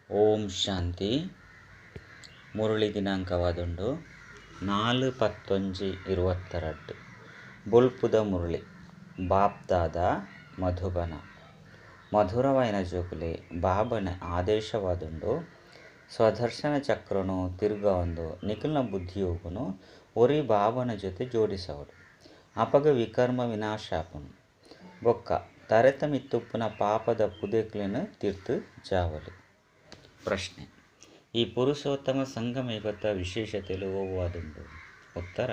ಓಂ ಶಾಂತಿ. ಮುರಳಿ ದಿನಾಂಕವಾದುಂಡು 4/11/22. ಬುಲ್ಪುದ ಮುರಳಿ ಬಾಪ್ದಾದ ಮಧುಬನ. ಮಧುರವೈನ ಜೋಕುಲೆ ಬಾಬನ ಆದೇಶವಾದುಂಡು ಸ್ವದರ್ಶನ ಚಕ್ರನು ತಿರುಗವೊಂದು ನಿಖಿಲ್ನ ಬುದ್ಧಿಯೋಗುನು ಒರಿ ಬಾಬನ ಜೊತೆ ಜೋಡಿಸವಡು. ಅಪಗ ವಿಕರ್ಮ ವಿನಾಶ ಆಪುನು ಬೊಕ್ಕ ತರೆತ ಮಿತ್ತುಪ್ಪುನ ಪಾಪದ ಪುದೆಕ್ಲೆನು ತೀರ್ತು ಜಾವಲು. ಪ್ರಶ್ನೆ: ಈ ಪುರುಷೋತ್ತಮ ಸಂಗಮಯುಗದ ವಿಶೇಷತೆಲು ಓವಾದುಂಡು. ಉತ್ತರ: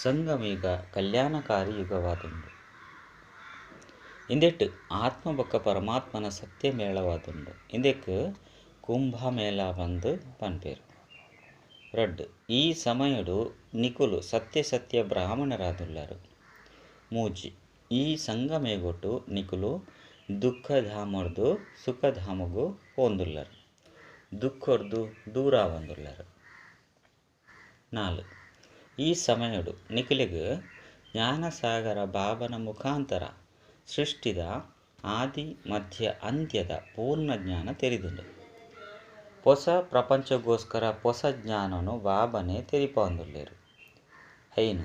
ಸಂಗಮಯುಗ ಕಲ್ಯಾಣಕಾರಿ ಯುಗವಾದುಂಡು. ಇಂದೆಟ್ಟು ಆತ್ಮ ಬೊಕ್ಕ ಪರಮಾತ್ಮನ ಸತ್ಯ ಮೇಳವಾದುಂಡು. ಇಂದೆಕ್ ಕುಂಭಮೇಳ ಬಂದು ಪನ್ಪೇರು. ರಡ್ಡು: ಈ ಸಮಯಡು ನಿಕುಲು ಸತ್ಯ ಬ್ರಾಹ್ಮಣರಾದುಳ್ಳರು. ಮೂಜಿ: ಈ ಸಂಗಮಯುಗೊಟ್ಟು ನಿಕುಲು ದುಃಖಧಾಮರ್ದು ಸುಖಧಾಮಗು ಪೋಂದುಳ್ಳರು. ದುಃಖರ್ದು ದೂರ ಬಂದುಳ್ಳರು. 4. ಈ ಸಮಯಡು ನಿಖಿಲಿಗ್ ಜ್ಞಾನಸಾಗರ ಬಾಬನ ಮುಖಾಂತರ ಸೃಷ್ಟಿದ ಆದಿ ಮಧ್ಯ ಅಂತ್ಯದ ಪೂರ್ಣ ಜ್ಞಾನ ತೆರೆದುಂಡು. ಹೊಸ ಪ್ರಪಂಚಗೋಸ್ಕರ ಹೊಸ ಜ್ಞಾನನು ಬಾಬನೇ ತೆರಿಪೊಂದುಳ್ಳೇರು. 5.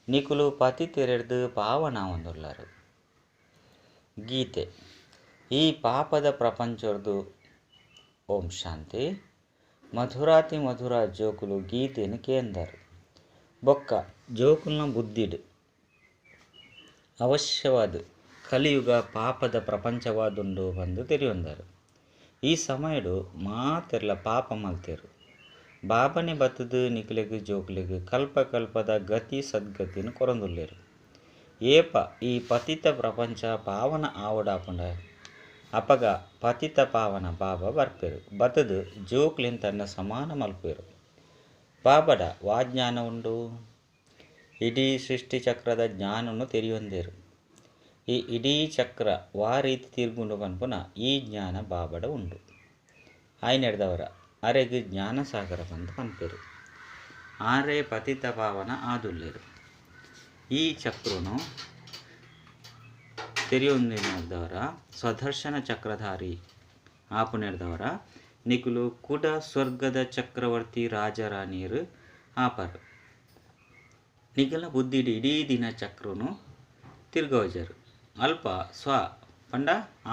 ನಿಕುಲು ಪತಿ ತೆರೆದು ಪಾವನ ಹೊಂದುಳ್ಳರು. ಗೀತೆ: ಈ ಪಾಪದ ಪ್ರಪಂಚರ್ದು ಓಂ ಶಾಂತಿ. ಮಧುರಾತಿ ಮಧುರ ಜೋಕುಲು ಗೀತೆನು ಕೇಂದರು ಬೊಕ್ಕ ಜೋಕುಲ್ನ ಬುದ್ಧಿಡು ಅವಶ್ಯವಾದ ಕಲಿಯುಗ ಪಾಪದ ಪ್ರಪಂಚವಾದುಂಡು ಬಂದು ತೆರೆಯೊಂದರು. ಈ ಸಮಯಡು ಮಾತೆರ್ಲ ಪಾಪ ಮಲ್ತೇರು. ಬಾಬನೆ ಬತ್ತದು ನಿಖಿಲೆಗ್ ಜೋಕುಲೆಗ್ ಕಲ್ಪದ ಗತಿ ಸದ್ಗತಿನ ಕೊರಂದುಳ್ಳೇರು. ಏಪ ಈ ಪತಿತ ಪ್ರಪಂಚ ಪಾವನ ಆವಡಾಪುಂಡ ಅಪಗ ಪತಿತ ಪಾವನ ಬಾಬಾ ಬರ್ಪೇರು. ಬತ್ತದು ಜೋಕ್ಲೆನ್ ತನ್ನ ಸಮಾನ ಮಲ್ಪೇರು. ಬಾಬಡ ವಾಜ್ಞಾನ ಉಂಡು. ಇಡೀ ಸೃಷ್ಟಿ ಚಕ್ರದ ಜ್ಞಾನನು ತೆರೆಯೊಂದೇರು. ಈ ಇಡೀ ಚಕ್ರ ವಾ ರೀತಿ ತಿರ್ಗುಂಡು ಪನ್ಪುನ ಈ ಜ್ಞಾನ ಬಾಬಡ ಉಂಡು. ಆಯ್ನೆಡ್ದವರ ಅರೆಗ್ ಜ್ಞಾನಸಾಗರ ಬಂದು ಪನ್ಪೇರು. ಆರೇ ಪತಿತ ಪಾವನ ಆದುಳ್ಳೇರು. ಈ ಚಕ್ರನು ತೆರೆಯೊಂದಿನದವರ ಸ್ವದರ್ಶನ ಚಕ್ರಧಾರಿ ಆಪುನೆಡ್ದವರ ನಿಖುಲು ಕುಡ ಸ್ವರ್ಗದ ಚಕ್ರವರ್ತಿ ರಾಜರಾಣಿಯರು ಆಪರು. ನಿಖಿಲ್ನ ಬುದ್ಧಿಡು ಇಡೀ ದಿನ ಚಕ್ರನು ತಿರ್ಗವಜರು. ಅಲ್ಪ ಸ್ವ ಪಂಡ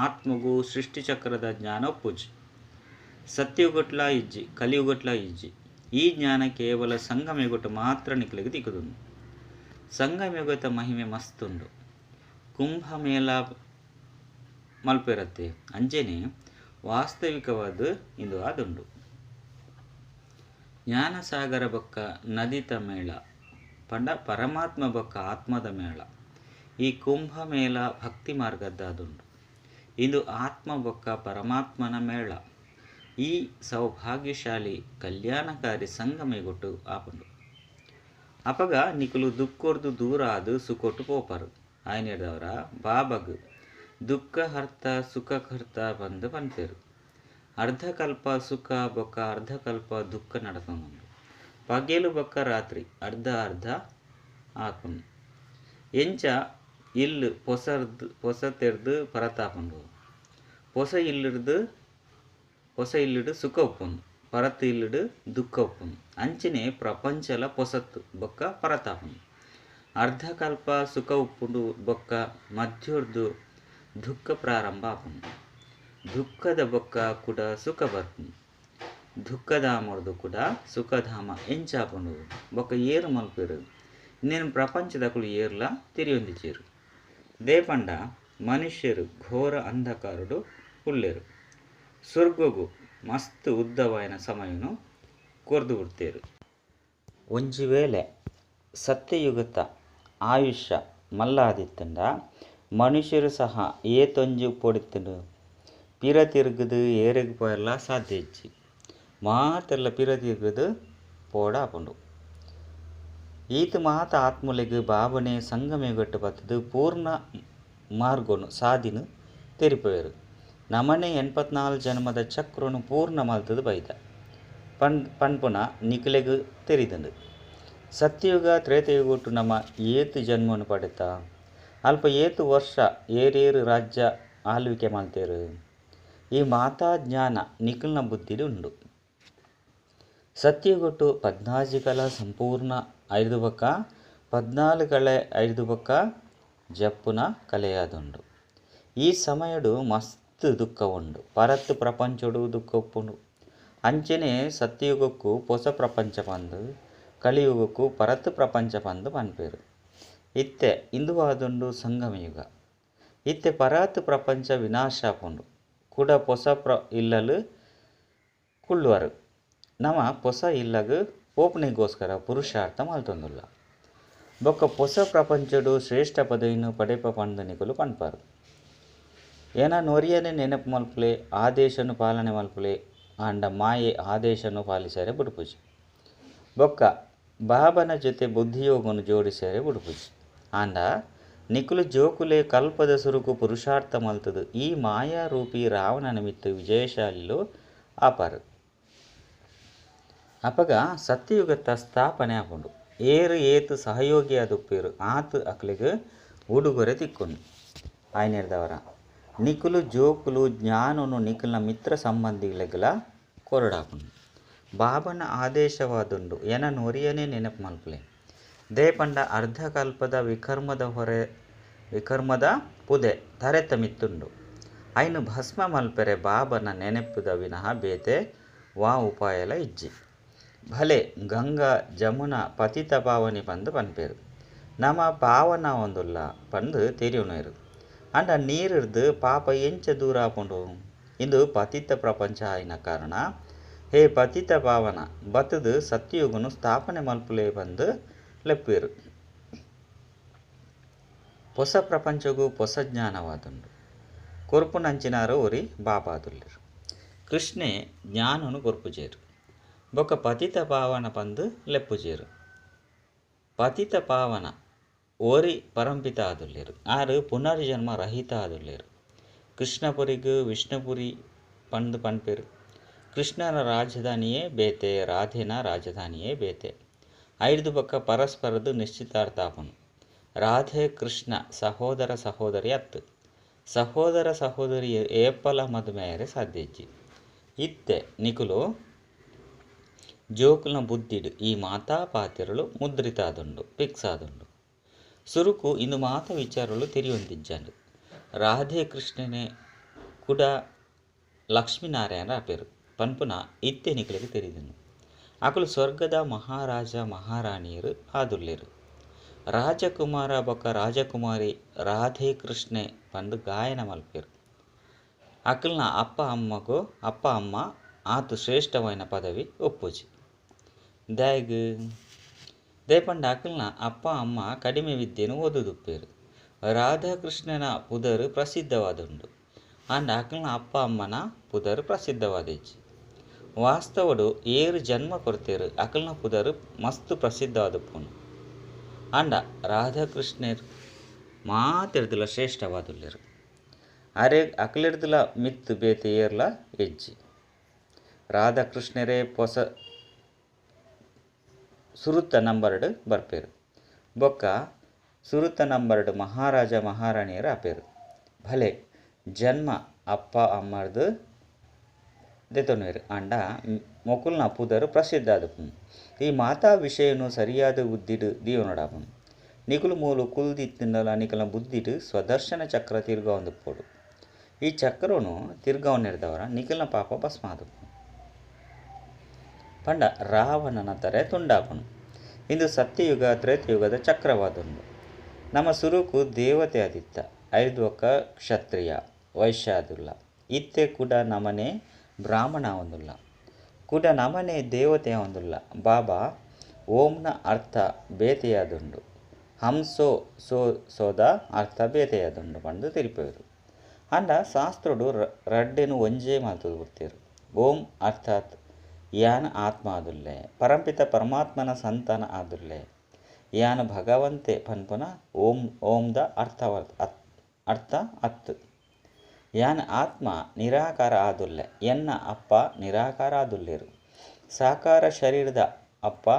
ಆತ್ಮಗೂ ಸೃಷ್ಟಿ ಚಕ್ರದ ಜ್ಞಾನ ಒಪ್ಪುಜಿ. ಸತ್ಯುಗೊಟ್ಲ ಇಜ್ಜಿ ಕಲಿಯುಗೊಟ್ಲ ಇಜ್ಜಿ. ಈ ಜ್ಞಾನ ಕೇವಲ ಸಂಗಮಯುಗೊಟ್ಟು ಮಾತ್ರ ನಿಖಿಲಿಗೆ ದಿಕ್ಕುದುಂಡು. ಸಂಗಮಯುಗದ ಮಹಿಮೆ ಮಸ್ತುಂಡು. ಕುಂಭಮೇಳ ಮಲ್ಪೆರತ್ತೆ ಅಂಚೆನೆ ವಾಸ್ತವಿಕವಾದ ಇಂದು ಆದುಂಡು. ಜ್ಞಾನಸಾಗರ ಬೊಕ್ಕ ನದಿತ ಮೇಳ ಪಂಡ ಪರಮಾತ್ಮ ಬೊಕ್ಕ ಆತ್ಮದ ಮೇಳ. ಈ ಕುಂಭಮೇಳ ಭಕ್ತಿ ಮಾರ್ಗದ್ದಾದುಂಡು. ಇಂದು ಆತ್ಮ ಬೊಕ್ಕ ಪರಮಾತ್ಮನ ಮೇಳ. ಈ ಸೌಭಾಗ್ಯಶಾಲಿ ಕಲ್ಯಾಣಕಾರಿ ಸಂಗಮಯುಗೊಟ್ಟು ಆಪುಂಡು. ಅಪಗ ನಿಖುಲು ದುಃಖರ್ದು ದೂರ ಆದು ಸುಖೊಟ್ಟು ಪೋಪರು. ಆಯ್ನೆಡ್ದವರ ಬಾಬಗ್ ದುಃಖಹರ್ತ ಸುಖಕರ್ತ ಬಂದು ಪನ್ಪೇರು. ಅರ್ಧಕಲ್ಪ ಸುಖ ಬೊಕ್ಕ ಅರ್ಧಕಲ್ಪ ದುಃಖ ನಡತೊಂದುಂಡು. ಪಗೆಲು ಬೊಕ್ಕ ರಾತ್ರಿ ಅರ್ಧ ಆಪುಂಡು. ಎಂಚ ಇಲ್ಲು ಪೊಸ ತೆರ್ದು ಪರತಾಪುಂಡು. ಪೊಸ ಇಲ್ಲುಡು ಸುಖ ಉಪ್ಪುಂಡು. ಪರತ್ ಇಲ್ಲುಡು ದುಃಖ ಉಪ್ಪುಂಡು. ಅಂಚನೆ ಪ್ರಪಂಚಲ ಪೊಸತ್ತು ಬೊಕ್ಕ ಪರತಾಪುಂಡು. ಅರ್ಧಕಲ್ಪ ಸುಖ ಉಪ್ಪುಂಡು ಬೊಕ್ಕ ಮಧ್ಯೋರ್ದು ದುಃಖ ಪ್ರಾರಂಭ ಆಪುಂಡು. ದುಃಖದ ಬೊಕ್ಕ ಕುಡ ಸುಖ ಬರ್ಪುಂಡು. ದುಃಖಧಾಮರ್ದು ಕುಡ ಸುಖಧಾಮ ಎಂಚಾಪುಂಡು ಬೊಕ್ಕ ಏರು ಮಲ್ಪೇರು. ಇನ್ನೇನು ಪ್ರಪಂಚದಕುಲು ಏರ್ಲ ತಿರಿಯೊಂದಿಚೇರು. ದೇಪಂಡ ಮನುಷ್ಯರು ಘೋರ ಅಂಧಕಾರಡು ಉಳ್ಳೇರು. ಸ್ವರ್ಗಗು ಮಸ್ತ್ ಉದ್ದವಾಯಿನ ಸಮಯನು ಕೊರ್ದು ಬಿಡ್ತೇರು. ಒಂಜಿ ವೇಳೆ ಸತ್ಯಯುಗತ ಆಯುಷ್ಯ ಮಲ್ಲಾದಿತ್ತಂಡ ಮನುಷ್ಯರು ಸಹ ಏತೊಂಜಿ ಪೊಡಿತ್ತುಂಡು ಪಿರ ತಿರುಗುದು ಏರೆಗ್ ಪೋಯರ್ಲ ಸಾಧ್ಯ ಇಜ್ಜಿ. ಮಾತೆರ್ಲ ಪಿರ ತಿರುಗುದು ಪೋಡ ಆಪುಂಡು. ಈತ ಮಾತ ಆತ್ಮಲೆಗ್ ಬಾಬನೆ ಸಂಗಮಯುಗೊಟ್ಟು ಬತ್ತದು ಪೂರ್ಣ ಮಾರ್ಗನು ಸಾಧಿನು ತೆರಿಪೋಯರು. ನಮನೆ 84 ಜನ್ಮದ ಚಕ್ರನು ಪೂರ್ಣ ಮಲ್ತದು ಬೈದ ಪನ್ಪುನ ನಿಖಿಲೆಗ್ ತೆರಿದುಂಡು. ಸತ್ಯಯುಗ ತ್ರೇತಯುಗೊಟ್ಟು ನಮ್ಮ ಏತು ಜನ್ಮನು ಪಡೆತ ಅಲ್ಪ ಏತು ವರ್ಷ ಏರೇರು ರಾಜ್ಯ ಆಳ್ವಿಕೆ ಮಲ್ತೇರು. ಈ ಮಾತಾ ಜ್ಞಾನ ನಿಖಿಲ್ನ ಬುದ್ಧಿಡು ಉಂಡು. ಸತ್ಯಗೊಟ್ಟು 14 ಸಂಪೂರ್ಣ 5 ಬೊಕ್ಕ 14 ಬೊಕ್ಕ ಜಪ್ಪುನ ಕಲೆಯಾದುಂಡು. ಈ ಸಮಯಡು ಮಸ್ತ್ ದುಃಖ ಉಂಡು. ಪರತ್ ಪ್ರಪಂಚಡು ದುಃಖ ಉಪ್ಪುಂಡು. ಅಂಚನೆ ಸತ್ಯಯುಗಕ್ಕೂ ಹೊಸ ಪ್ರಪಂಚ ಪಂದು ಕಲಿಯುಗಕ್ಕೂ ಪರತ್ ಪ್ರಪಂಚ ಪಂದು ಪನ್ಪೇರು. ಇತ್ತೆ ಇಂದುವಾದುಂಡು ಸಂಗಮಯುಗ. ಇತ್ತೆ ಪರತ್ ಪ್ರಪಂಚ ವಿನಾಶ ಆಪುಂಡು. ಕೂಡ ಹೊಸ ಇಲ್ಲಲು ಕುಳ್ಳುವರು. ನಮ ಹೊಸ ಇಲ್ಲಗ್ ಓಪನಿಗೋಸ್ಕರ ಪುರುಷಾರ್ಥ ಮಲ್ತೊಂದುಲ್ಲ. ಬೊಕ್ಕ ಹೊಸ ಪ್ರಪಂಚಡು ಶ್ರೇಷ್ಠ ಪದವಿಯನ್ನು ಪಡೆಪ ಪಂದು ನಿಕುಲು ಪನ್ಪಾರು. ಏನ ನೊರಿಯನೆ ನೆನಪು ಮಲ್ಪುಲೆ ಆದೇಶನು ಪಾಲನೆ ಮಲ್ಪುಲೆ ಆಂಡ ಮಾಯೆ ಆದೇಶನು ಪಾಲಿಸರೆ ಬುಡುಪುಜಿ. ಬೊಕ್ಕ ಬಾಬನ ಜೊತೆ ಬುದ್ಧಿಯೋಗನು ಜೋಡಿಸರೆ ಬುಡುಪುಜಿ. ಆಂಡ ನಿಕುಲು ಜೋಕುಲೆ ಕಲ್ಪದ ಸುರುಕು ಪುರುಷಾರ್ಥ ಮಲ್ತದು ಈ ಮಾಯಾರೂಪಿ ರಾವಣನ ಮಿತ್ತು ವಿಜಯಶಾಲಿಲು ಆಪಾರು. ಅಪಗ ಸತ್ಯಯುಗದ ಸ್ಥಾಪನೆ ಆಪುಂಡು. ಏರು ಏತು ಸಹಯೋಗಿ ಆದುಪ್ಪೇರು ಆತು ಅಕ್ಲೆಗ್ ಉಡುಗೊರೆ ತಿಕ್ಕೊಂಡು ಆಯ್ನೆರ್ದವರ ನಿಕುಲು ಜೋಕುಲು ಜ್ಞಾನನು ನಿಖಿಲ್ನ ಮಿತ್ರ ಸಂಬಂಧಿಗಳೆಗಲ ಕೊರಡಾಪುಂಡು. ಬಾಬನ ಆದೇಶವಾದುಂಡು ಎನ ನೊರಿಯನೆ ನೆನಪು ಮಲ್ಪುಲೆ ದೇಪಂಡ ಅರ್ಧಕಲ್ಪದ ವಿಕರ್ಮದ ಪುದೆ ತರೆತ ಮಿತ್ತುಂಡು. ಐನು ಭಸ್ಮ ಮಲ್ಪೆರೆ ಬಾಬನ ನೆನಪುದ ವಿನಃ ಬೇತೆ ವಾ ಉಪಾಯಲ ಇಜ್ಜಿ. ಭಲೆ ಗಂಗಾ ಜಮುನಾ ಪತಿತ ಪಾವನಿ ಪಂದು ಪನ್ಪೇರು. ನಮ ಪಾವನ ಒಂದುಲ್ಲ ಪಂದು ತೆರಿಯುನೇರು. ಅಂಡ ನೀರಿರ್ದು ಪಾಪ ಎಂಚ ದೂರ ಆಪುಂಡು. ಇಂದು ಪತಿತ ಪ್ರಪಂಚ ಆಯ್ನ ಕಾರಣ ಹೇ ಪತಿತ ಪಾವನ ಬತ್ತದು ಸತ್ಯಯುಗನು ಸ್ಥಾಪನೆ ಮಲ್ಪುಲೆ ಬಂದು ಲೆಪ್ಪೇರು. ಹೊಸ ಪ್ರಪಂಚಗೂ ಹೊಸ ಜ್ಞಾನವಾದುಂಡು. ಕೊರ್ಪುನಂಚಿನಾರು ಒರಿ ಬಾಪಾದುಲ್ಲೆರು. ಕೃಷ್ಣೆ ಜ್ಞಾನನು ಕೊರ್ಪುಜೇರು. ಬೊಕ್ಕ ಪತಿತ ಪಾವನ ಪಂದು ಲೆಪ್ಪುಜೇರು. ಪತಿತ ಪಾವನ ಓರಿ ಪರಂಪಿತ ಆದುಲ್ಲೇರು. ಆರು ಪುನರ್ಜನ್ಮ ರಹಿತ ಆದುಲ್ಲೇರು. ಕೃಷ್ಣಪುರಿಗೂ ವಿಷ್ಣುಪುರಿ ಪಂದು ಪನ್ಪೇರು. ಕೃಷ್ಣನ ರಾಜಧಾನಿಯೇ ಬೇತೆ ರಾಧೆನ ರಾಜಧಾನಿಯೇ ಬೇತೆ. 5 ಬೊಕ್ಕ ಪರಸ್ಪರದು ನಿಶ್ಚಿತಾರ್ಥ ಆಪುನು. ರಾಧೆ ಕೃಷ್ಣ ಸಹೋದರ ಸಹೋದರಿ ಅತ್ತು. ಸಹೋದರ ಸಹೋದರಿ ಏಪಲ ಮದುಮೆಯರೆ ಸಾಧ್ಯಜ್ಜಿ. ಇತ್ತೆ ನಿಕುಲು ಜೋಕುಲ್ನ ಬುದ್ಧಿಡು ಈ ಮಾತಾ ಪಾತಿರಲು ಮುದ್ರಿತ ಆದುಂಡು ಫಿಕ್ಸ್ ಆದುಂಡು. ಸುರುಕು ಇಂದು ಮಾತ ವಿಚಾರಗಳು ತೆರಿಯೊಂದಿಜ್ಜಂಡು. ರಾಧೆ ಕೃಷ್ಣನೇ ಕುಡ ಲಕ್ಷ್ಮೀನಾರಾಯಣ ಆಪೇರು ಪನ್ಪುನ ಇತ್ತೆ ನಿಕಲಿಗೆ ತೆರಿದನು. ಅಕುಲು ಸ್ವರ್ಗದ ಮಹಾರಾಜ ಮಹಾರಾಣಿಯರು ಆದುಲ್ಲೇರು. ರಾಜಕುಮಾರ ಬೊಕ್ಕ ರಾಜಕುಮಾರಿ ರಾಧೆ ಕೃಷ್ಣೆ ಪಂದು ಗಾಯನ ಮಲ್ಪೇರು. ಅಕಲ್ನ ಅಪ್ಪ ಅಮ್ಮ ಆತು ಶ್ರೇಷ್ಠವಾಯಿನ ಪದವಿ ಒಪ್ಪುಜಿ. ದಾಯಗ್ ದೇಪಂಡ ಅಕಲ್ನ ಅಪ್ಪ ಅಮ್ಮ ಕಡಿಮೆ ವಿದ್ಯೆನು ಓದುದುಪ್ಪೇರು. ರಾಧಾಕೃಷ್ಣನ ಪುದರು ಪ್ರಸಿದ್ಧವಾದುಂಡು. ಆಂಡ ಅಕಲ್ನ ಅಪ್ಪ ಅಮ್ಮನ ಪುದರು ಪ್ರಸಿದ್ಧವಾದಿಜ್ಜಿ. ವಾಸ್ತವಡು ಏರು ಜನ್ಮ ಕೊಡ್ತೇರು ಅಕಲ್ನ ಪುದರು ಮಸ್ತ್ ಪ್ರಸಿದ್ಧವಾದುಪ್ಪುಂಡು. ಆಂಡ ರಾಧಾಕೃಷ್ಣರು ಮಾತೆರ್ದುಲ ಶ್ರೇಷ್ಠವಾದುಲ್ಲೆರು. ಅರೆ ಅಕಲೆರ್ದುಲ ಮಿತ್ತು ಬೇತೆ ಏರ್ಲ ಎಜ್ಜಿ. ರಾಧಾಕೃಷ್ಣರೇ ಪೊಸ ಸುರುತ್ತ ನಂಬರ್ಡ್ ಬರ್ಪೇರು. ಬೊಕ್ಕ ಸುರುತ್ತ ನಂಬರ್ಡ್ ಮಹಾರಾಜ ಮಹಾರಾಣಿಯರು ಆಪೇರು. ಭಲೆ ಜನ್ಮ ಅಪ್ಪ ಅಮ್ಮರ್ದು ದೆತೊನುವೆರು. ಆಂಡ ಮೊಕುಲ್ನ ಪುದರು ಪ್ರಸಿದ್ಧ ಆದುಪ್ಪುಂಡು. ಈ ಮಾತಾ ವಿಷಯನು ಸರಿಯಾದ ಬುದ್ಧಿಡು ದೀವನೊಡಾಪುಂಡು. ನಿಕುಲು ಮೂಲು ಕುಲ್ದಿತ್ತಿಂಡಲ ನಿಕಲ್ನ ಬುದ್ಧಿಡು ಸ್ವದರ್ಶನ ಚಕ್ರ ತಿರ್ಗವೊಂದುಪ್ಪೋಡು. ಈ ಚಕ್ರನು ತಿರ್ಗವನ್ನೆರ್ದವರ ನಿಕಲ್ನ ಪಾಪ ಭಸ್ಮ ಆದುಪ್ಪುಂಡು. ಪಂಡ ರಾವಣನ ತರ ತುಂಡಾಪುಂಡು. ಇಂದು ಸತ್ಯಯುಗ ತ್ರೇತಯುಗದ ಚಕ್ರವಾದುಂಡು. ನಮ್ಮ ಸುರುಕು ದೇವತೆ ಆದಿತ್ತ 5 ಬೊಕ್ಕ ಕ್ಷತ್ರಿಯ ವೈಶ್ಯ ಆದುಲ್ಲ. ಇತ್ತೆ ಕುಡ ನಮನೆ ಬ್ರಾಹ್ಮಣ ಒಂದುಲ್ಲ. ಕುಡ ನಮನೆ ದೇವತೆ ಒಂದುಲ್ಲ. ಬಾಬಾ ಓಂನ ಅರ್ಥ ಬೇತೆಯಾದುಂಡು. ಹಂಸೋ ಸೋದ ಅರ್ಥ ಬೇತೆಯಾದುಂಡು ಪಂದು ತಿರುಪೇರು. ಅಂಡ ಶಾಸ್ತ್ರಡು ರಡ್ಡೆನು ಒಂಜೇ ಮಾತುದು ಬಿಡ್ತೇರು. ಓಂ ಅರ್ಥಾತ್ ಯಾನ ಆತ್ಮ ಆದುಲ್ಲೆ ಪರಂಪಿತ ಪರಮಾತ್ಮನ ಸಂತಾನ ಆದುಲ್ಲೆ ಯಾನ ಭಗವಂತೆ ಪನ್ಪುನ ಓಂದ ಅರ್ಥ ಅತ್ತು. ಯಾನ ಆತ್ಮ ನಿರಾಕಾರ ಆದುಲ್ಲೆ ಎನ್ನ ಅಪ್ಪ ನಿರಾಕಾರ ಆದುಲ್ಲೇರು. ಸಾಕಾರ ಶರೀರದ ಅಪ್ಪ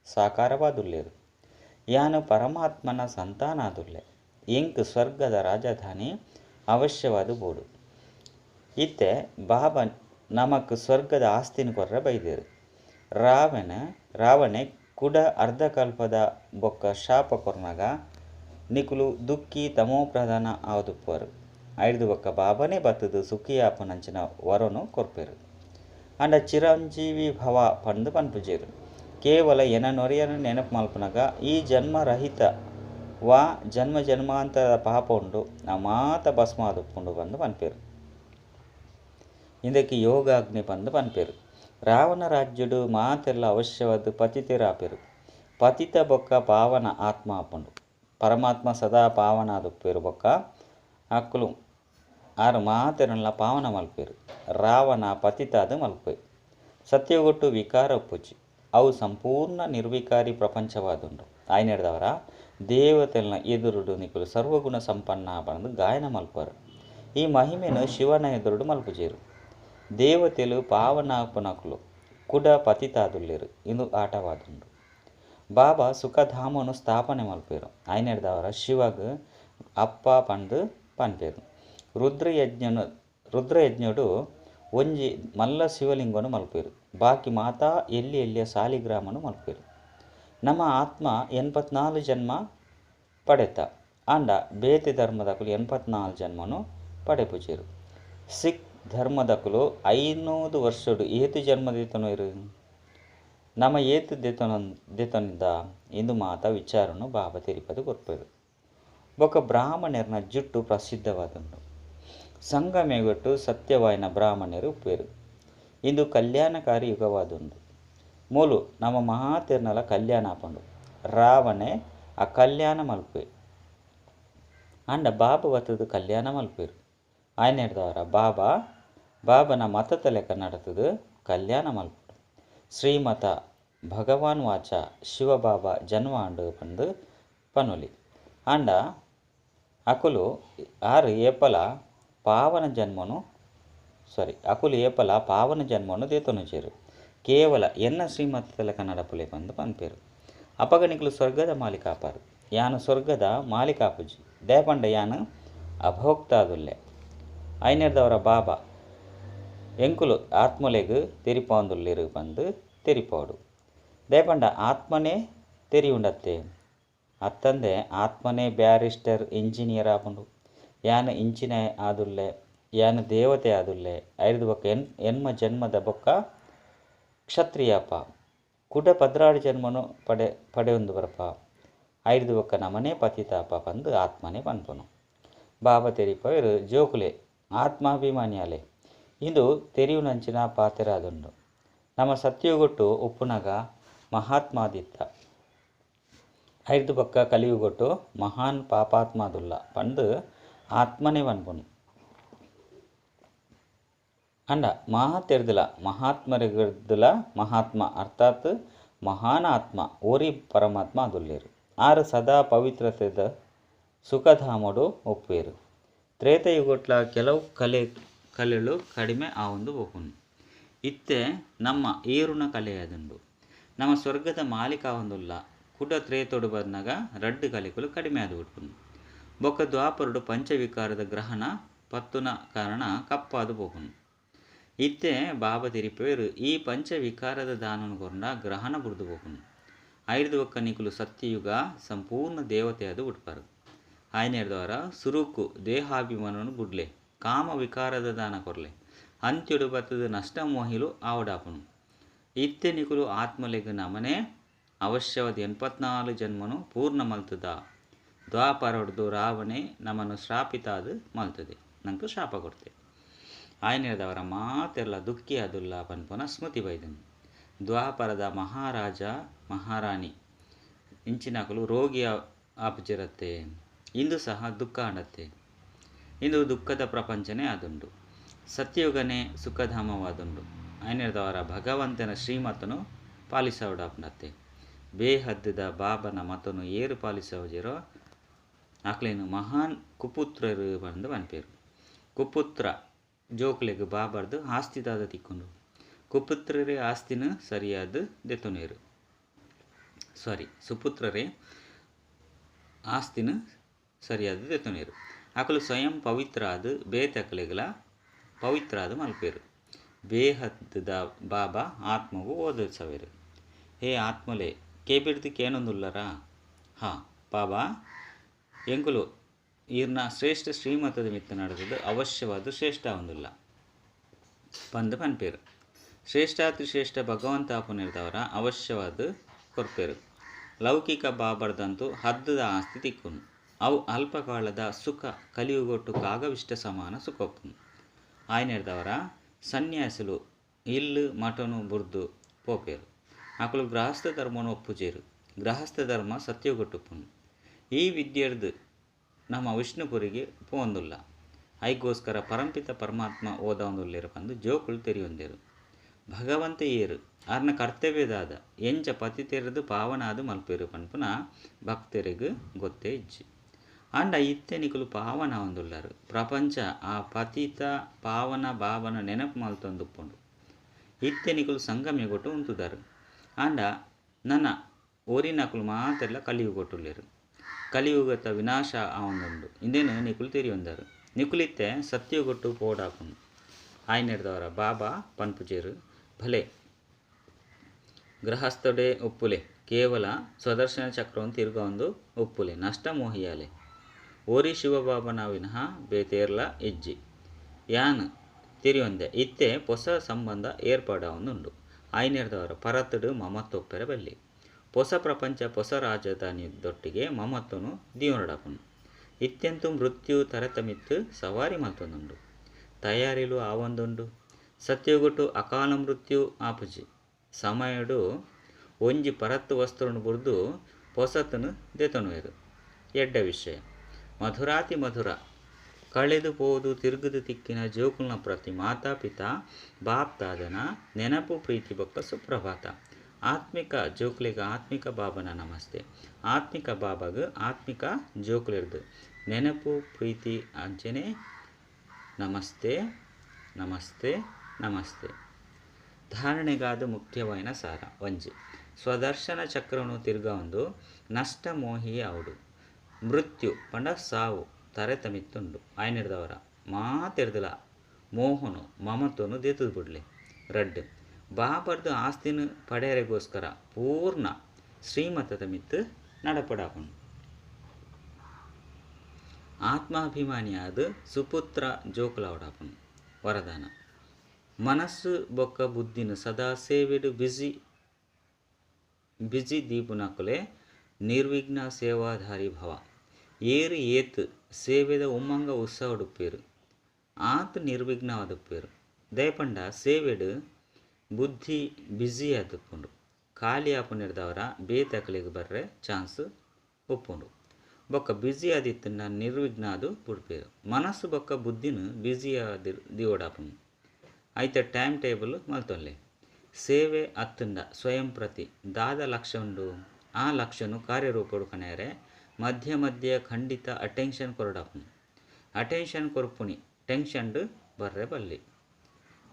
ಸಾಕಾರವಾದುಲ್ಲೇರು. ಯಾನು ಪರಮಾತ್ಮನ ಸಂತಾನ ಆದುಲ್ಲೆ ಎಂಕ್ ಸ್ವರ್ಗದ ರಾಜಧಾನಿ ಅವಶ್ಯವಾದು ಬೋಡು. ಇತ್ತೆ ಬಾಬಾ ನಮಕ್ ಸ್ವರ್ಗದ ಆಸ್ತಿನ ಕೊರ್ರೆ ಬೈದೇರು. ರಾವಣೆ ಕುಡ ಅರ್ಧಕಲ್ಪದ ಬೊಕ್ಕ ಶಾಪ ಕೊರ್ನಾಗ ನಿಕುಲು ದುಃಖಿ ತಮೋ ಪ್ರಧಾನ ಆವದುಪ್ಪರು. ಐದು ಬೊಕ್ಕ ಬಾಬಾನೇ ಬತ್ತದು ಸುಖಿ ಆಪನಂಚಿನ ವರನು ಕೊರ್ಪೆರು. ಅಂಡ ಚಿರಂಜೀವಿ ಭವ ಪಂದು ಪನ್ಪುಜೇರು. ಕೇವಲ ನೊರೆಯನ್ನು ನೆನಪು ಮಲ್ಪನಾಗ ಈ ಜನ್ಮರಹಿತ ವಾ ಜನ್ಮ ಜನ್ಮಾಂತರದ ಪಾಪ ಉಂಡು ಮಾತ ಭಸ್ಮ ಆದುಪ್ಪುಂಡು ಬಂದು ಪನ್ಪೇರು. ಇದಕ್ಕೆ ಯೋಗಾಗ್ನಿ ಪಂದು ಪನ್ಪೇರು. ರಾವಣ ರಾಜ್ಯುಡು ಮಾತೆಲ್ಲ ಅವಶ್ಯವಾದ ಪತಿತೆರಾಪೆರು. ಪತಿತ ಬೊಕ್ಕ ಪಾವನ ಆತ್ಮ ಆಪುಂಡು. ಪರಮಾತ್ಮ ಸದಾ ಪಾವನ ಆದುಪ್ಪೇರು ಬೊಕ್ಕ ಅಕ್ಕಲು ಆರು ಮಾತೆರಲ್ಲ ಪಾವನ ಮಲ್ಪೇರು. ರಾವಣ ಪತಿತಾದ ಮಲ್ಪೆ ಸತ್ಯಗೊಟ್ಟು ವಿಕಾರ ಉಪ್ಪುಜಿ ಅವು ಸಂಪೂರ್ಣ ನಿರ್ವಿಕಾರಿ ಪ್ರಪಂಚವಾದುಂಡು. ಆಯ್ನೆಡ್ದವರ ದೇವತೆಲ್ನ ಎದುರುಡು ನಿಕುಲು ಸರ್ವಗುಣ ಸಂಪನ್ನ ಬಂದು ಗಾಯನ ಮಲ್ಪರು. ಈ ಮಹಿಮೆನು ಶಿವನ ಎದುರುಡು ಮಲ್ಪುಜೇರು. ದೇವತೆಲು ಪಾವನಾಪನಕುಲು ಕುಡ ಪತಿತಾದುಲ್ಲೇರು ಇಂದು ಆಟವಾದುಂಡು. ಬಾಬಾ ಸುಖಧಾಮನು ಸ್ಥಾಪನೆ ಮಲ್ಪೇರು. ಆಯ್ನೆಡ್ದವರ ಶಿವಗ್ ಅಪ್ಪ ಪಂದು ಪನ್ಪೇರು. ರುದ್ರಯಜ್ಞಡು ಒಂಜಿ ಮಲ್ಲ ಶಿವಲಿಂಗನು ಮಲ್ಪೇರು. ಬಾಕಿ ಮಾತಾ ಎಲ್ಲಿಯ ಸಾಲಿಗ್ರಾಮನು ಮಲ್ಪೇರು. ನಮ್ಮ ಆತ್ಮ 84 ಜನ್ಮ ಪಡೆತ ಅಂಡ ಬೇತೆ ಧರ್ಮದಕುಲು 84 ಜನ್ಮನು ಪಡೆಪುಜೇರು. ಸಿಖ್ ಧರ್ಮದಕುಲು 500 ವರ್ಷಡು ಏತು ಜನ್ಮ ದೇತನು ಇರು ನಮ್ಮ ಏತು ದೇತನಿಂದ ಇಂದು ಮಾತ ವಿಚಾರನು ಬಾಬಾ ತಿರುಪತಿ ಕೊರ್ಪೇರು. ಬೊಕ್ಕ ಬ್ರಾಹ್ಮಣರ್ನ ಜುಟ್ಟು ಪ್ರಸಿದ್ಧವಾದುಂಡು. ಸಂಗಮೇಗೊಟ್ಟು ಸತ್ಯವಾಯಿನ ಬ್ರಾಹ್ಮಣರು ಉಪ್ಪೇರು. ಇಂದು ಕಲ್ಯಾಣಕಾರಿ ಯುಗವಾದುಂಡು. ಮೂಲು ನಮ್ಮ ಮಹಾತಿರ್ನಲ ಕಲ್ಯಾಣ ಆಪಂಡು. ರಾವಣೆ ಆ ಕಲ್ಯಾಣ ಮಲ್ಪೆ ಅಂಡ ಬಾಬಾ ಬತ್ತದು ಕಲ್ಯಾಣ ಮಲ್ಪೇರು. ಆಯ್ನೆಡ್ದವರ ಬಾಬನ ಮತದ ಲೆಕ್ಕ ನಡತದು ಕಲ್ಯಾಣ ಮಲ್ಪಡು. ಶ್ರೀಮತ ಭಗವಾನ್ ವಾಚ ಶಿವಬಾಬಾ ಜನ್ಮಾಂಡು ಪಂದು ಪನುಲಿ ಅಂಡ ಅಕುಲು ಏಪಲ ಪಾವನ ಜನ್ಮನು ದೇತೊನುಜೇರು. ಕೇವಲ ಶ್ರೀಮತದ ಲೆಕ್ಕ ನಡಪುಲೆ ಪಂದು ಪನ್ಪೇರು. ಅಪಗಣಿಕಲು ಸ್ವರ್ಗದ ಮಾಲಿಕ ಆಪಾರು. ಯಾನು ಸ್ವರ್ಗದ ಮಾಲಿಕ ಆಪುಜಿ ದೇಪಂಡ ಯಾನು ಅಭೋಕ್ತಾದುಲ್ಲೆ. ಐನೆರ್ದವರ ಬಾಬಾ ಎಂಕುಲು ಆತ್ಮಲೆಗ್ ತೆರಿಪಾಂದುಲ್ಲೇರು ಪಂದು ತೆರಿಪಾಡು. ದೇಪಂಡ ಆತ್ಮನೇ ತೆರಿಯುಂಡತ್ತೆ ಅತ್ತಂದೆ ಆತ್ಮನೇ ಬ್ಯಾರಿಸ್ಟರ್ ಇಂಜಿನಿಯರ್ ಆಪುಂಡು. ಯಾನು ಇಂಜಿನಿಯರ್ ಆದುಲ್ಲೆ ಯಾನು ದೇವತೆ ಆದುಲ್ಲೆ. ಐದು ಬೊಕ್ಕ ಎನ್ಮ ಜನ್ಮದ ಬೊಕ್ಕ ಕ್ಷತ್ರಿಯಪ್ಪ ಕುಡ 16 ಜನ್ಮನು ಪಡೆಯೊಂದು ಬರಪ. ಐದು ಬೊಕ್ಕ ನಮನೇ ಪತಿತಾಪ ಪಂದು ಆತ್ಮನೇ ಪನ್ಪನು. ಬಾಬಾ ತೆರಿಪರು ಜೋಕುಲೆ ಆತ್ಮಾಭಿಮಾನಿಯಾಲೆ ಇಂದು ತೆರಿಯುನಂಚಿನ ಪಾತೆರಾದುಂಡು. ನಮ್ಮ ಸತ್ಯಗೊಟ್ಟು ಉಪ್ಪುನಗ ಮಹಾತ್ಮಾದಿತ್ತ. ಐದು ಬೊಕ್ಕ ಕಲಿಯುಗೊಟ್ಟು ಮಹಾನ್ ಪಾಪಾತ್ಮಾದುಲ್ಲ ಪಂದು ಆತ್ಮನೇ ಪನ್ಪುನು. ಅಂಡ ಮಹಾತೆರ್ದುಲ ಮಹಾತ್ಮರಿಗರ್ದುಲ ಮಹಾತ್ಮ ಅರ್ಥಾತ್ ಮಹಾನ್ ಆತ್ಮ ಓರಿ ಪರಮಾತ್ಮ ಅದುಲ್ಲೇರು. ಆರು ಸದಾ ಪವಿತ್ರತೆದ ಸುಖಧಾಮಡು ಒಪ್ಪೇರು. ತ್ರೇತಯುಗೊಟ್ಲ ಕೆಲವು ಕಲೆಗಳು ಕಡಿಮೆ ಆವೊಂದು ಒಪ್ಪುನು. ಇತ್ತೆ ನಮ್ಮ ಏರುನ ಕಲೆಯಾದುಂಡು. ನಮ್ಮ ಸ್ವರ್ಗದ ಮಾಲಿಕ ಆವೊಂದುಲ್ಲ ಕುಡ ತ್ರೇತೊಡು ಬಂದಾಗ 2 ಕಲೆಗಳು ಕಡಿಮೆ ಆದು ಬಿಟ್ಪುನು. ಬೊಕ್ಕ ದ್ವಾಪರುಡು ಪಂಚವಿಕಾರದ ಗ್ರಹಣ ಪತ್ತುನ ಕಾರಣ ಕಪ್ಪಾದು ಪೋಪುನು. ಇತ್ತೆ ಬಾಬಾ ತಿರಿಪೇರು ಈ ಪಂಚವಿಕಾರದ ದಾನನು ಕೊರ್ನ ಗ್ರಹಣ ಬುಡ್ದು ಪೋಪುನು. ಐದು ಬೊಕ್ಕ ನಿಕುಲು ಸತ್ಯಯುಗ ಸಂಪೂರ್ಣ ದೇವತೆಯಾದು ಬಿಟ್ಪಾರು. ಆಯ್ನೆರ್ದವರ ಸುರುಕು ದೇಹಾಭಿಮಾನನು ಬುಡ್ಲೆ ಕಾಮ ವಿಕಾರದ ದಾನ ಕೊರ್ಲೆ ಅಂತ್ಯೊಡು ಬತ್ತದ ನಷ್ಟ ಮೋಹಿಲು ಆವಡಾಪುನು. ಇತ್ತೆ ನಿಕುಲು ಆತ್ಮಲೆಗ್ ನಮನೆ ಅವಶ್ಯವಾದ 84 ಜನ್ಮನು ಪೂರ್ಣ ಮಲ್ತದ. ದ್ವಾಪರೊಡ್ದು ರಾವಣೆ ನಮ್ಮನ್ನು ಶ್ರಾಪಿತಾದು ಮಲ್ತದೆ ನಂಗೆ ಶಾಪ ಕೊಡ್ತೆ. ಆಯ್ನೆರ್ದವರ ಮಾತೆಲ್ಲ ದುಃಖಿ ಆದುಲ್ಲ ಪನ್ಪುನ ಸ್ಮೃತಿ ಬೈದನು. ದ್ವಾಪರದ ಮಹಾರಾಜ ಮಹಾರಾಣಿ ಇಂಚಿನಕಲು ರೋಗಿ ಆಪುಜಿರತ್ತೆ. ಇಂದು ಸಹ ದುಃಖ ಆಂಡತ್ತೆ. ಇಂದು ದುಃಖದ ಪ್ರಪಂಚನೇ ಆದುಂಡು. ಸತ್ಯಯುಗನೇ ಸುಖಧಾಮವಾದುಂಡು. ಆಯ್ನೆರ್ದವರ ಭಗವಂತನ ಶ್ರೀಮತನು ಪಾಲಿಸವಡಾಪುಂಡತ್ತೆ. ಬೇಹದ್ದದ ಬಾಬನ ಮತನು ಏರು ಪಾಲಿಸವಜಿರೋ ಅಕ್ಲೇನು ಮಹಾನ್ ಕುಪುತ್ರರು ಬಂದು ಪನ್ಪೇರು. ಕುಪುತ್ರ ಜೋಕ್ಲೆಗ್ ಬಾಬರ್ದು ಆಸ್ತಿದಾದ ತಿಕ್ಕೊಂಡು ಕುಪುತ್ರರೇ ಆಸ್ತಿನ ಸರಿಯಾದ ದೆತುನೇರು. ಸುಪುತ್ರರೇ ಆಸ್ತಿನ ಸರಿಯಾದ ದೆತುನೇರು. ಅಕಲು ಸ್ವಯಂ ಪವಿತ್ರ ಆದು ಬೇತೆ ಅಕಲೆಗಳ ಪವಿತ್ರ ಅದು ಮಲ್ಪೇರು. ಬೇಹದ್ದ ಬಾಬಾ ಆತ್ಮವು ಓದಿಸವೇರು. ಹೇ ಆತ್ಮಲೆ ಕೇಬಿಡ್ದು ಕೇನೊಂದುಲ್ಲರ. ಹಾಂ ಬಾಬಾ ಎಂಕುಲು ಈರ್ನ ಶ್ರೇಷ್ಠ ಶ್ರೀಮತದ ಮಿತ್ತ ನಡೆದದ್ದು ಅವಶ್ಯವಾದ ಶ್ರೇಷ್ಠ ಒಂದಿಲ್ಲ ಪಂದು ಪನ್ಪೇರು. ಶ್ರೇಷ್ಠಾತಿ ಶ್ರೇಷ್ಠ ಭಗವಂತ ಪುನರ್ದವರ ಅವಶ್ಯವಾದ ಕೊರ್ಪೇರು. ಲೌಕಿಕ ಬಾಬರ್ದಂತೂ ಹದ್ದದ ಆಸ್ತಿ ತಿಕ್ಕುನು. ಅವು ಅಲ್ಪಕಾಲದ ಸುಖ ಕಲಿಯುಗೊಟ್ಟು ಕಾಗವಿಷ್ಟ ಸಮಾನ ಸುಖಪ್ಪುನು. ಆಯ್ನೆರ್ದವರ ಸನ್ಯಾಸುಲು ಇಲ್ಲು ಮಠನು ಬುರ್ದು ಪೋಪೇರು. ಅಕಲು ಗೃಹಸ್ಥ ಧರ್ಮನು ಒಪ್ಪುಜೇರು. ಗೃಹಸ್ಥ ಧರ್ಮ ಸತ್ಯಗೊಟ್ಟುಪ್ಪುನು. ಈ ವಿದ್ಯೆರ್ದು ನಮ್ಮ ವಿಷ್ಣುಪುರಿಗೆ ಪೋಂದುಲ್ಲ. ಐಗೋಸ್ಕರ ಪರಂಪಿತ ಪರಮಾತ್ಮ ಓದೊಂದುಲ್ಲೇರು ಪಂದು ಜೋಕುಲು ತೆರಿಯೊಂದೇರು. ಭಗವಂತ ಏರು ಆರ್ನ ಕರ್ತವ್ಯದಾದ ಎಂಚ ಪತಿತೆರದು ಪಾವನಾದು ಮಲ್ಪೇರು ಪನ್ಪುನ ಭಕ್ತರಿಗೂ ಗೊತ್ತೇ ಇಜ್ಜಿ. ಅಂಡ ಇತ್ತೆನಿಕುಲು ಪಾವನ ಒಂದುಲ್ಲಾರು. ಪ್ರಪಂಚ ಆ ಪತಿತ ಪಾವನ ಭಾವನ ನೆನಪು ಮಲ್ತೊಂದುಪ್ಪುಂಡು. ಇತ್ತೆನಿಕುಲು ಸಂಗಮ್ಯಗೊಟ್ಟು ಉಂತುದಾರು. ಅಂಡ ನನ್ನ ಓರಿನಕುಲು ಮಾತೆಲ್ಲ ಕಲಿಯುಗೊಟ್ಟುಲ್ಲೇರು. ಕಲಿಯುಗತ ವಿನಾಶ ಆವೊಂದುಂಡು ಇಂದೇನು ನಿಕುಲು ತೆರಿಯೊಂದಾರು. ನಿಕುಲಿತ್ತೆ ಸತ್ಯಗೊಟ್ಟು ಪೋಡಾಪುಂಡು. ಆಯ್ನೆರ್ದವರ ಬಾಬಾ ಪನ್ಪುಜೇರು. ಭಲೆ ಗೃಹಸ್ಥಡೆ ಒಪ್ಪುಲೆ ಕೇವಲ ಸ್ವದರ್ಶನ ಚಕ್ರವನ್ನು ತಿರುಗೊಂದು ಒಪ್ಪುಲೆ ನಷ್ಟ ಮೋಹಿಯಾಲೆ ಓರಿ ಶಿವಬಾಬನ ವಿನಃ ಬೇತೇರ್ಲ ಇಜ್ಜಿ ಯಾನ್ ತಿರಿಯೊಂದೆ ಇತ್ತೆ ಹೊಸ ಸಂಬಂಧ ಏರ್ಪಾಡೊಂದುಂಡು. ಆಯ್ನೆರ್ದವರ ಪರತಡು ಮಮತ್ತೊಪ್ಪೆರ ಬಲ್ಲಿ ಹೊಸ ಪ್ರಪಂಚ ಹೊಸ ರಾಜಧಾನಿಯೊಟ್ಟಿಗೆ ಮಮತ್ತನು ದಿಯೋನಡಪುನು. ಇತ್ತೆಂತು ಮೃತ್ಯು ತರತಮಿತ್ತು ಸವಾರಿ ಮಲ್ತೊಂದುಂಡು. ತಯಾರಿಲು ಆವೊಂದುಂಡು. ಸತ್ಯಗೊಟ್ಟು ಅಕಾಲ ಮೃತ್ಯು ಆಪುಜಿ. ಸಮಯಡು ಒಂಜಿ ಪರತ್ತು ವಸ್ತುವನ್ನು ಬುರ್ದು ಹೊಸತನು ದೆತೊನುವೆರು. ಎಡ್ಡ ವಿಷಯ ಮಧುರಾತಿ ಮಧುರ ಕಳೆದು ಪೋದು ತಿರುಗುದು ತಿಕ್ಕಿನ ಜೋಕುಲ್ನ ಪ್ರತಿ ಮಾತಾಪಿತಾ ಬಾಪ್ತಾದನ ನೆನಪು ಪ್ರೀತಿ ಬೊಕ್ಕ ಸುಪ್ರಭಾತ. ಆತ್ಮಿಕ ಜೋಕ್ಲಿಗ ಆತ್ಮಿಕ ಬಾಬನ ನಮಸ್ತೆ. ಆತ್ಮಿಕ ಬಾಬಾಗ ಆತ್ಮಿಕ ಜೋಕ್ಲಿರ್ದು ನೆನಪು ಪ್ರೀತಿ ಅಂಚನೆ ನಮಸ್ತೆ ನಮಸ್ತೆ ನಮಸ್ತೆ. ಧಾರಣೆಗಾದ ಮುಖ್ಯವಾದ ಸಾರ ಒಂಜಿ ಸ್ವದರ್ಶನ ಚಕ್ರವನ್ನು ತಿರುಗೊಂದು ನಷ್ಟ ಮೋಹಿ ಅವಡು. ಮೃತ್ಯು ಪಂಡ ಸಾವು ತರೆತಮಿತ್ತುಂಡು. ಆಯ್ನೆರ್ದವರ ಮಾತೆರ್ದಲ ಮೋಹನು ಮಮತನು ದೇತುದು ಬಿಡ್ಲೆ. ರಡ್ಡು ಬಾಬರ್ದು ಆಸ್ತಿನ ಪಡೆಯರೆಗೋಸ್ಕರ ಪೂರ್ಣ ಶ್ರೀಮತದ ಮಿತ್ತು ನಡಪಡಾಪುಂಡು. ಆತ್ಮಾಭಿಮಾನಿಯಾದ ಸುಪುತ್ರ ಜೋಕುಲಾವಡಾಪುಂಡು. ವರದಾನ ಮನಸ್ಸು ಬೊಕ್ಕ ಬುದ್ಧಿನ ಸದಾ ಸೇವೆಡು ಬಿಜಿ ದೀಪುನಕುಲೆ ನಿರ್ವಿಘ್ನ ಸೇವಾಧಾರಿ ಭವ. ಏರು ಏತು ಸೇವೆದ ಉಮ್ಮಂಗ ಉತ್ಸವಡುಪ್ಪೇರು. ಆತು ನಿರ್ವಿಘ್ನವಾದುಪ್ಪೇರು. ದಯಪಂಡ ಸೇವೆಡು ಬುದ್ಧಿ ಬಿಜಿ ಆದುಪ್ಪುಂಡು. ಖಾಲಿ ಆಪುನಿರ್ದವರ ಬೇತಕಲಿಗೆ ಬರ್ರೆ ಚಾನ್ಸ್ ಉಪ್ಪುಂಡು. ಬೊಕ್ಕ ಬಿಜಿ ಆದಿತ್ತನ್ನ ನಿರ್ವಿಘ್ನ ಅದು ಬುಡ್ಪೇರು. ಮನಸ್ಸು ಬೊಕ್ಕ ಬುದ್ಧಿನ ಬಿಜಿ ದಿವಡಾಪುಂಡು. ಐತ ಟೈಮ್ ಟೇಬಲ್ ಮಲ್ತೊಲ್ಲೆ. ಸೇವೆ ಅತ್ತುಂಡ ಸ್ವಯಂ ಪ್ರತಿ ದಾದ ಲಕ್ಷ್ಯ ಉಂಡು. ಆ ಲಕ್ಷ್ಯನು ಕಾರ್ಯರೂಪಡು ಕನೆಯರೆ ಮಧ್ಯ ಮಧ್ಯ ಖಂಡಿತ ಅಟೆನ್ಷನ್ ಕೊರಡಾಪುಂಡು. ಅಟೆನ್ಷನ್ ಕೊರ್ಪುನಿ ಟೆನ್ಷನ್ಡು ಬರ್ರೆ ಬಲ್ಲಿ.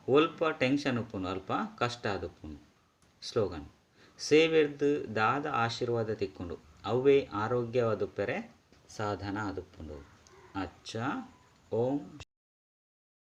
ಒಲ್ಪ ಟೆನ್ಷನ್ ಉಪ್ಪುನು ಅಲ್ಪ ಕಷ್ಟ ಆದುಪ್ಪುನು. ಸ್ಲೋಗನ್ ಸೇವೆರ್ದು ದಾದ ಆಶೀರ್ವಾದ ತಿಕ್ಕುಂಡು. ಅವೇ ಆರೋಗ್ಯವಾದುಪ್ಪೆರೆ ಸಾಧನ ಆದುಪ್ಪುಂಡು. ಅಚ್ಚ ಓಂ